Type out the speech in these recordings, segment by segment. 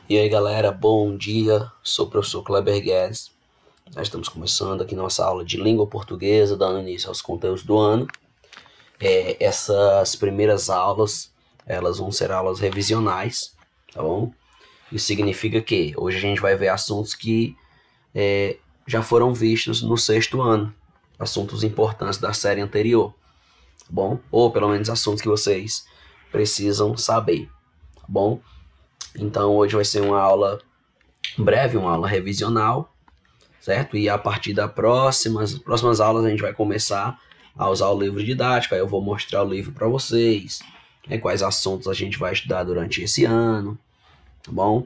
E aí galera, bom dia, sou o professor Kleber Guedes. Nós estamos começando aqui nossa aula de língua portuguesa, dando início aos conteúdos do ano. Essas primeiras aulas, elas vão ser aulas revisionais, tá bom? Isso significa que hoje a gente vai ver assuntos que já foram vistos no sexto ano, assuntos importantes da série anterior, tá bom? Ou pelo menos assuntos que vocês precisam saber, tá bom? Então hoje vai ser uma aula breve, uma aula revisional, certo? E a partir das próximas aulas a gente vai começar a usar o livro didático. Aí eu vou mostrar o livro para vocês, quais assuntos a gente vai estudar durante esse ano, tá bom?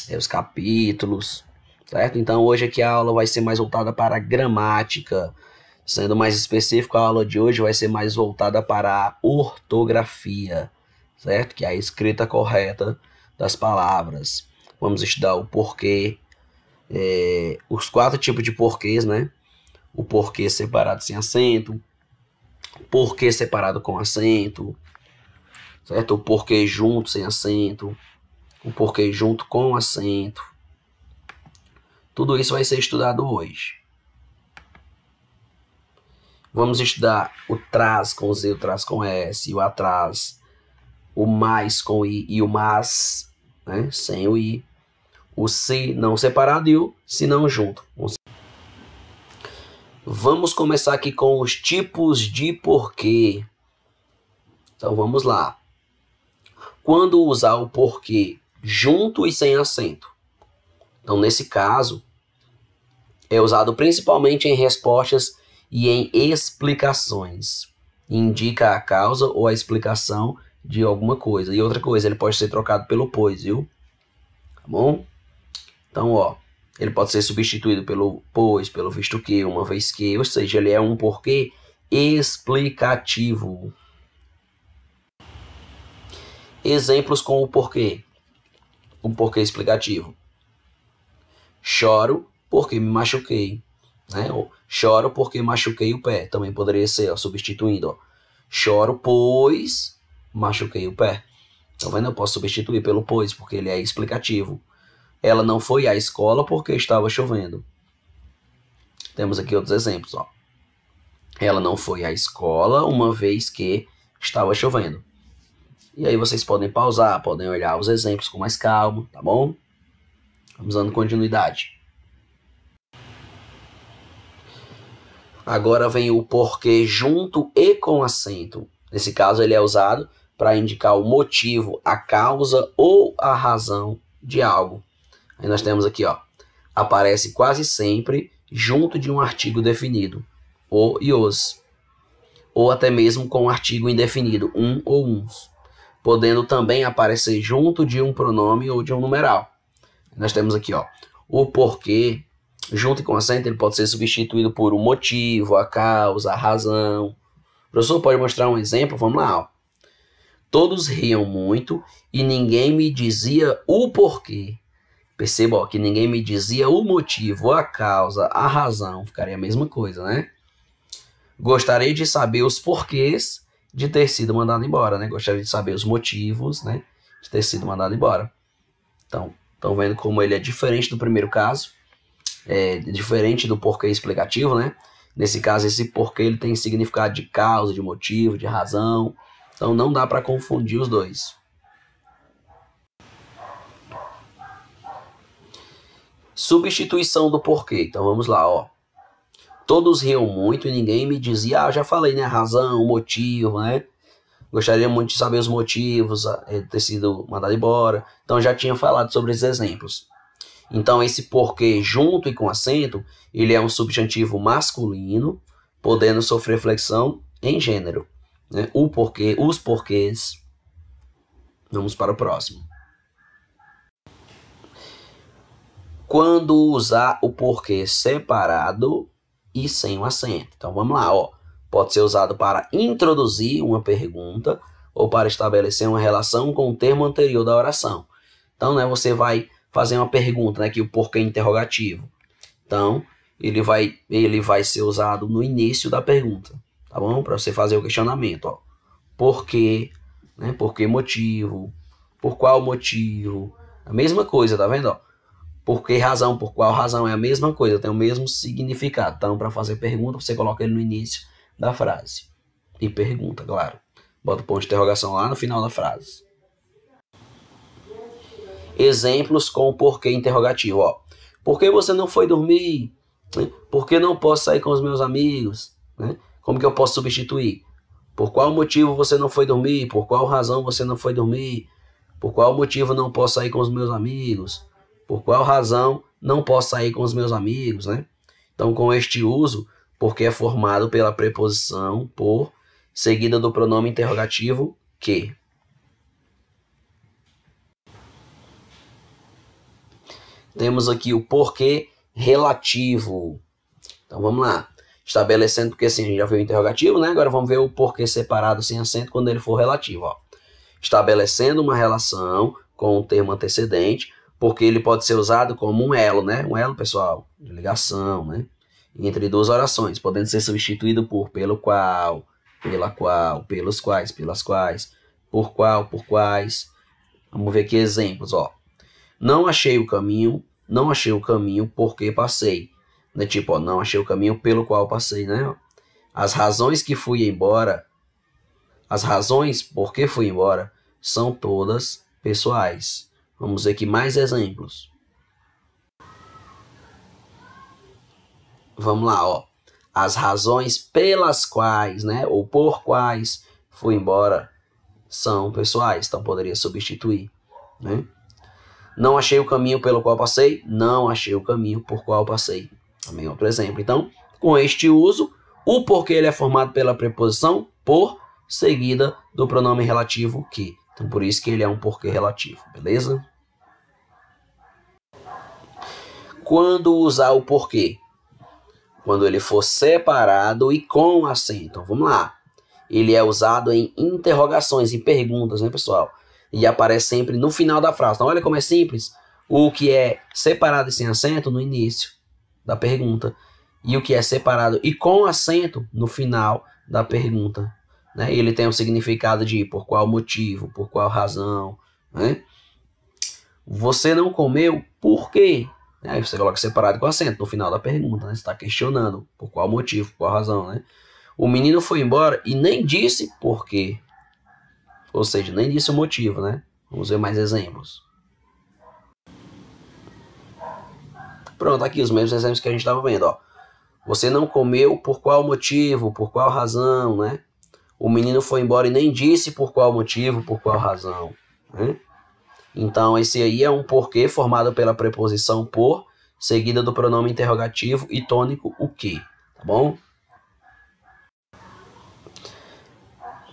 Os capítulos, certo? Então hoje aqui a aula vai ser mais voltada para a gramática. Sendo mais específico, a aula de hoje vai ser mais voltada para a ortografia, certo? Que é a escrita correta das palavras. Vamos estudar o porquê, os 4 tipos de porquês, né? O porquê separado sem acento, porquê separado com acento, certo? O porquê junto sem acento, o porquê junto com acento. Tudo isso vai ser estudado hoje. Vamos estudar o traz com Z, o traz com S, o atrás, o mais com I e o mas, né? Sem o I. O se não separado e o se não junto. Vamos começar aqui com os tipos de porquê. Então vamos lá. Quando usar o porquê junto e sem acento? Então nesse caso, é usado principalmente em respostas e em explicações. Indica a causa ou a explicação de alguma coisa. E outra coisa, ele pode ser trocado pelo pois, viu? Tá bom? Então, ó, ele pode ser substituído pelo pois, pelo visto que, uma vez que, ou seja, ele é um porquê explicativo. Exemplos com o porquê. O porquê explicativo. Choro porque me machuquei, né? Ou, choro porque machuquei o pé. Também poderia ser, ó, substituindo, ó. Choro pois machuquei o pé. Tá vendo? Eu posso substituir pelo pois, porque ele é explicativo. Ela não foi à escola porque estava chovendo. Temos aqui outros exemplos, ó. Ela não foi à escola uma vez que estava chovendo. E aí vocês podem pausar, podem olhar os exemplos com mais calma, tá bom? Vamos dando continuidade. Agora vem o porquê junto e com acento. Nesse caso ele é usado para indicar o motivo, a causa ou a razão de algo. Aí nós temos aqui, ó, aparece quase sempre junto de um artigo definido, o e os, ou até mesmo com um artigo indefinido, um ou uns, podendo também aparecer junto de um pronome ou de um numeral. Nós temos aqui, ó, o porquê, junto e com acento, ele pode ser substituído por o motivo, a causa, a razão. O professor pode mostrar um exemplo? Vamos lá, ó. Todos riam muito e ninguém me dizia o porquê. Perceba, ó, que ninguém me dizia o motivo, a causa, a razão. Ficaria a mesma coisa, né? Gostaria de saber os porquês de ter sido mandado embora, né? Gostaria de saber os motivos, né, de ter sido mandado embora. Então, estão vendo como ele é diferente do primeiro caso? É diferente do porquê explicativo, né? Nesse caso, esse porquê ele tem significado de causa, de motivo, de razão. Então, não dá para confundir os dois. Substituição do porquê. Então vamos lá, ó. Todos riam muito e ninguém me dizia, eu já falei, né, a razão, o motivo, né? Gostaria muito de saber os motivos de ter sido mandado embora. Então já tinha falado sobre esses exemplos. Então esse porquê junto e com acento, ele é um substantivo masculino, podendo sofrer flexão em gênero, né? O porquê, os porquês. Vamos para o próximo. Quando usar o porquê separado e sem o acento. Então vamos lá, ó. Pode ser usado para introduzir uma pergunta ou para estabelecer uma relação com o termo anterior da oração. Então, né, você vai fazer uma pergunta, né, que o porquê é interrogativo. Então, ele vai ser usado no início da pergunta, tá bom? Para você fazer o questionamento, ó. Por quê, né? Por que motivo? Por qual motivo? A mesma coisa, tá vendo? Ó? Por que razão, por qual razão, é a mesma coisa, tem o mesmo significado. Então, para fazer pergunta, você coloca ele no início da frase. E pergunta, claro. Bota o ponto de interrogação lá no final da frase. Exemplos com o porquê interrogativo. Ó. Por que você não foi dormir? Por que não posso sair com os meus amigos? Como que eu posso substituir? Por qual motivo você não foi dormir? Por qual razão você não foi dormir? Por qual motivo não posso sair com os meus amigos? Por qual razão não posso sair com os meus amigos, né? Então, com este uso, porque é formado pela preposição por, seguida do pronome interrogativo que. Temos aqui o porquê relativo. Então, vamos lá. Estabelecendo, porque assim, a gente já viu o interrogativo, né? Agora vamos ver o porquê separado sem acento quando ele for relativo, ó. Estabelecendo uma relação com o termo antecedente, porque ele pode ser usado como um elo, né? Um elo, pessoal, de ligação, né? Entre duas orações, podendo ser substituído por pelo qual, pela qual, pelos quais, pelas quais, por qual, por quais. Vamos ver aqui exemplos, ó. Não achei o caminho porque passei. Né? Tipo, ó, não achei o caminho pelo qual passei, né? As razões que fui embora, as razões por que fui embora, são todas pessoais. Vamos ver aqui mais exemplos. Vamos lá, ó. As razões pelas quais, né, ou por quais fui embora são pessoais, então poderia substituir, né? Não achei o caminho pelo qual passei, não achei o caminho por qual passei. Também outro exemplo. Então, com este uso, o porquê ele é formado pela preposição por, seguida do pronome relativo que. Então, por isso que ele é um porquê relativo, beleza? Quando usar o porquê? Quando ele for separado e com acento. Então, vamos lá. Ele é usado em interrogações, em perguntas, né, pessoal? E aparece sempre no final da frase. Então, olha como é simples. O que é separado e sem acento no início da pergunta. E o que é separado e com acento no final da pergunta. Né? Ele tem o significado de por qual motivo, por qual razão. Né? Você não comeu por quê? Aí você coloca separado com acento no final da pergunta. Né? Você está questionando por qual motivo, por qual razão. Né? O menino foi embora e nem disse por quê. Ou seja, nem disse o motivo, né? Vamos ver mais exemplos. Pronto, aqui os mesmos exemplos que a gente estava vendo, ó. Você não comeu por qual motivo, por qual razão, né? O menino foi embora e nem disse por qual motivo, por qual razão, né? Então, esse aí é um porquê formado pela preposição por, seguida do pronome interrogativo e tônico o que, tá bom?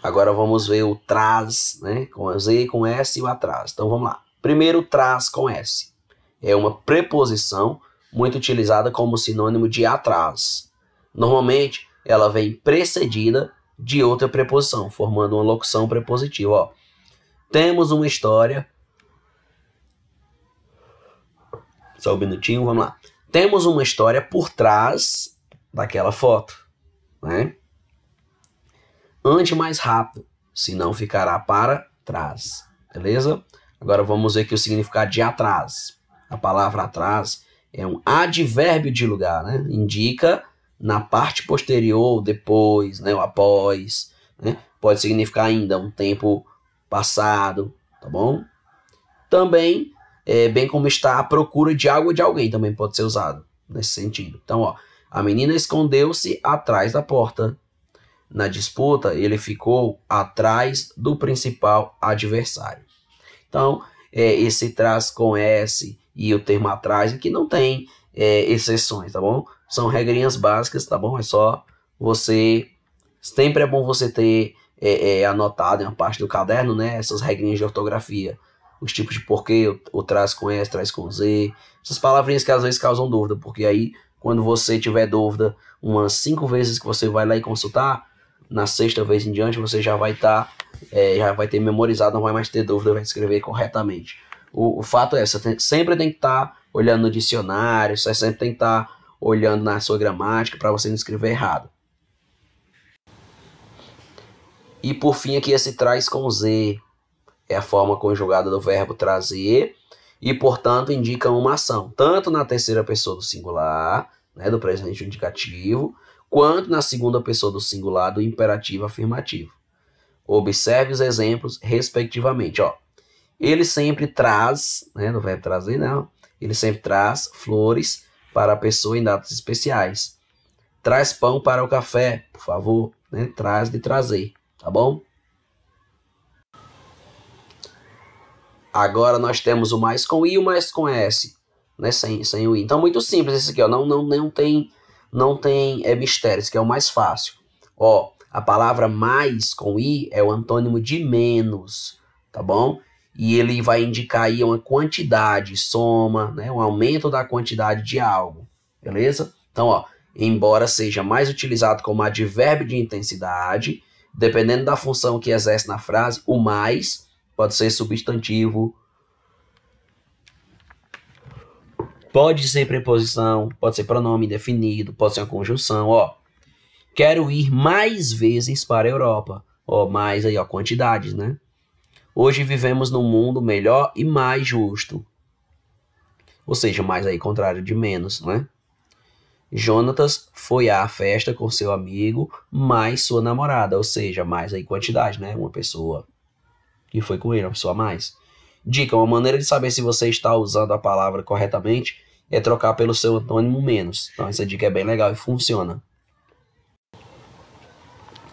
Agora vamos ver o traz, né? Com Z, com S e o atrás. Então vamos lá. Primeiro, traz com S. É uma preposição muito utilizada como sinônimo de atrás. Normalmente, ela vem precedida de outra preposição, formando uma locução prepositiva. Ó. Temos uma história. Só um minutinho, vamos lá. Temos uma história por trás daquela foto, né? Ande mais rápido, senão ficará para trás, beleza? Agora vamos ver aqui o significado de atrás. A palavra atrás é um advérbio de lugar, né? Indica na parte posterior, depois, né? Ou após, né? Pode significar ainda um tempo passado, tá bom? Também, bem como está à procura de algo ou de alguém, também pode ser usado nesse sentido. Então, ó, a menina escondeu-se atrás da porta. Na disputa, ele ficou atrás do principal adversário. Então, esse traz com S e o termo atrás aqui não tem exceções, tá bom? São regrinhas básicas, tá bom? É só você... Sempre é bom você ter anotado em uma parte do caderno, né? Essas regrinhas de ortografia. Os tipos de porquê, o traz com S, traz com Z. Essas palavrinhas que às vezes causam dúvida, porque aí, quando você tiver dúvida, umas 5 vezes que você vai lá e consultar, na 6ª vez em diante você já vai já vai ter memorizado, não vai mais ter dúvida, vai escrever corretamente. O fato é, você sempre tem que estar olhando no dicionário, você sempre tem que estar olhando na sua gramática para você não escrever errado. E por fim aqui esse traz com Z, é a forma conjugada do verbo trazer e, portanto, indicam uma ação, tanto na terceira pessoa do singular, né, do presente indicativo, quanto na segunda pessoa do singular do imperativo afirmativo. Observe os exemplos, respectivamente. Ó, ele sempre traz, né, no verbo trazer, não, ele sempre traz flores para a pessoa em datas especiais. Traz pão para o café, por favor, né, traz de trazer, tá bom? Agora nós temos o mais com I e o mais com S, né, sem o I. Então, muito simples esse aqui, ó, não tem mistério, esse aqui é o mais fácil. Ó, a palavra mais com I é o antônimo de menos, tá bom? E ele vai indicar aí uma quantidade, soma, né, um aumento da quantidade de algo, beleza? Então, ó, embora seja mais utilizado como advérbio de intensidade, dependendo da função que exerce na frase, o mais pode ser substantivo, pode ser preposição, pode ser pronome indefinido, pode ser uma conjunção, ó. Quero ir mais vezes para a Europa. Ó, mais aí, ó, quantidades, né? Hoje vivemos num mundo melhor e mais justo. Ou seja, mais aí, contrário de menos, né? Jonatas foi à festa com seu amigo, mais sua namorada. Ou seja, mais aí, quantidade, né? Uma pessoa que foi com ele, uma pessoa a mais. Dica, uma maneira de saber se você está usando a palavra corretamente é trocar pelo seu antônimo menos. Então, essa dica é bem legal e funciona.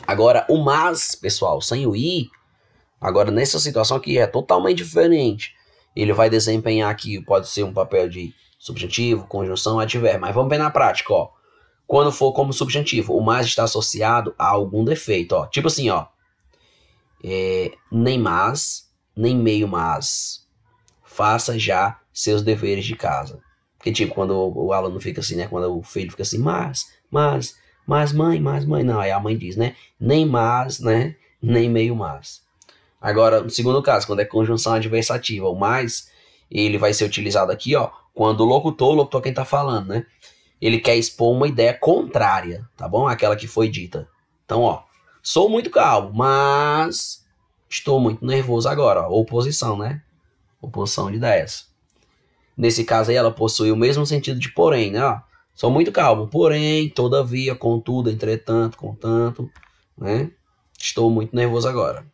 Agora, o mas, pessoal, sem o i, agora nessa situação aqui é totalmente diferente. Ele vai desempenhar aqui, pode ser um papel de subjuntivo, conjunção, advérbio. Mas vamos ver na prática, ó. Quando for como subjuntivo, o mais está associado a algum defeito, ó. Tipo assim, ó. Nem mas, nem meio mas. Faça já seus deveres de casa. Porque, tipo, quando o aluno fica assim, né? Quando o filho fica assim, mas mãe. Não, aí a mãe diz, né? Nem mas, né? Nem meio mas. Agora, no segundo caso, quando é conjunção adversativa, o mais, ele vai ser utilizado aqui, ó. Quando o locutor quem tá falando, né? Ele quer expor uma ideia contrária, tá bom? Aquela que foi dita. Então, ó. Sou muito calmo, mas estou muito nervoso agora, ó. Oposição, né? Oposição de ideias. Nesse caso aí, ela possui o mesmo sentido de porém, né? Ó, sou muito calmo, porém, todavia, contudo, entretanto, contanto, né? Estou muito nervoso agora.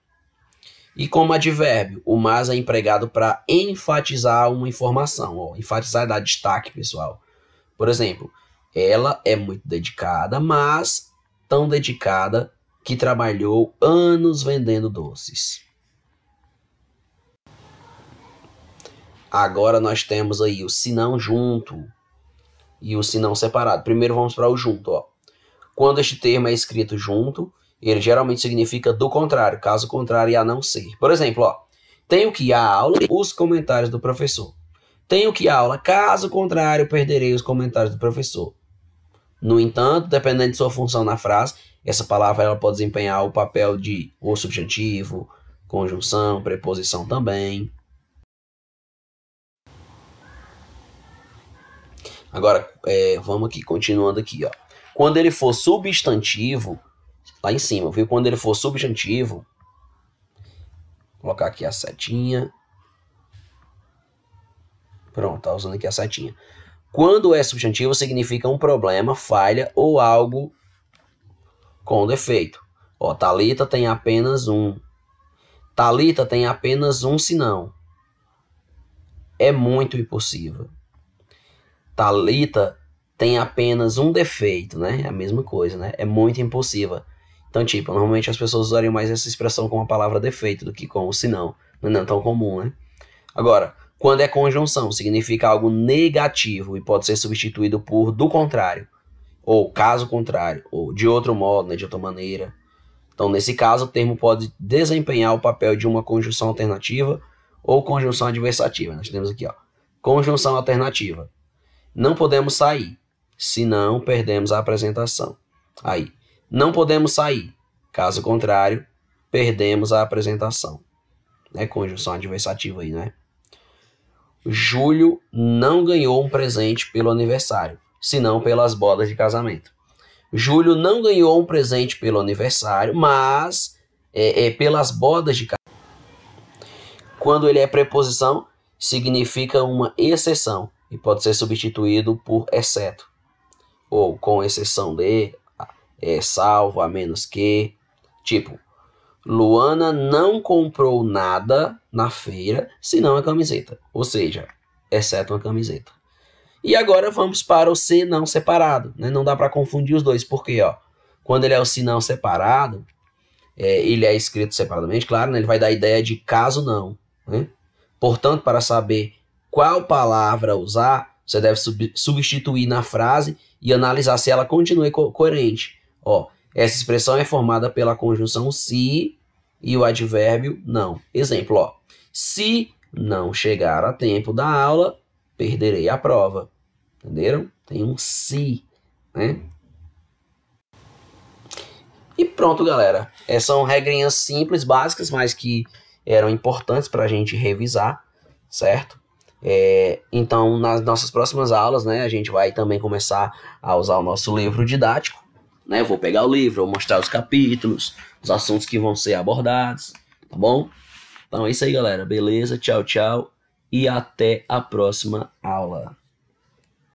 E como advérbio, o mas é empregado para enfatizar uma informação. Ó, enfatizar é dar destaque, pessoal. Por exemplo, ela é muito dedicada, mas tão dedicada que trabalhou anos vendendo doces. Agora nós temos aí o senão junto e o senão separado. Primeiro vamos para o junto, ó. Quando este termo é escrito junto, ele geralmente significa do contrário, caso contrário a não ser. Por exemplo, ó, tenho que ir à aula, os comentários do professor. Tenho que ir à aula, caso contrário, perderei os comentários do professor. No entanto, dependendo de sua função na frase, essa palavra ela pode desempenhar o papel de ou subjuntivo, conjunção, preposição também. Agora, vamos aqui, continuando aqui, ó. Quando ele for substantivo, lá em cima, viu? Quando ele for substantivo, vou colocar aqui a setinha. Pronto, tá usando aqui a setinha. Quando é substantivo, significa um problema, falha ou algo com defeito. Ó, Thalita tem apenas um. Thalita tem apenas um sinão. É muito impossível. Thalita tem apenas um defeito, né? É a mesma coisa, né? É muito impossível. Então, tipo, normalmente as pessoas usariam mais essa expressão com a palavra defeito do que com o sinão. Não é tão comum, né? Agora, quando é conjunção, significa algo negativo e pode ser substituído por do contrário, ou caso contrário, ou de outro modo, né? De outra maneira. Então, nesse caso, o termo pode desempenhar o papel de uma conjunção alternativa ou conjunção adversativa. Nós temos aqui, ó, conjunção alternativa. Não podemos sair, senão perdemos a apresentação. Aí, não podemos sair. Caso contrário, perdemos a apresentação. Né? Conjunção adversativa aí, né? Júlio não ganhou um presente pelo aniversário, senão pelas bodas de casamento. Júlio não ganhou um presente pelo aniversário, mas pelas bodas de casamento. Quando ele é preposição, significa uma exceção e pode ser substituído por exceto, ou com exceção de, salvo, a menos que. Tipo, Luana não comprou nada na feira, senão a camiseta. Ou seja, exceto uma camiseta. E agora vamos para o se não separado, né? Não dá para confundir os dois, porque ó, quando ele é o se não separado, ele é escrito separadamente, claro, né? Ele vai dar a ideia de caso não, né? Portanto, para saber qual palavra usar, você deve substituir na frase e analisar se ela continua coerente. Ó, essa expressão é formada pela conjunção se e o advérbio não. Exemplo, ó, se não chegar a tempo da aula, perderei a prova. Entenderam? Tem um se, né? E pronto, galera. São regrinhas simples, básicas, mas que eram importantes para a gente revisar, certo? Então, nas nossas próximas aulas, né, a gente vai também começar a usar o nosso livro didático, né? Eu vou pegar o livro, vou mostrar os capítulos, os assuntos que vão ser abordados, tá bom? Então é isso aí, galera. Beleza? Tchau, tchau. E até a próxima aula.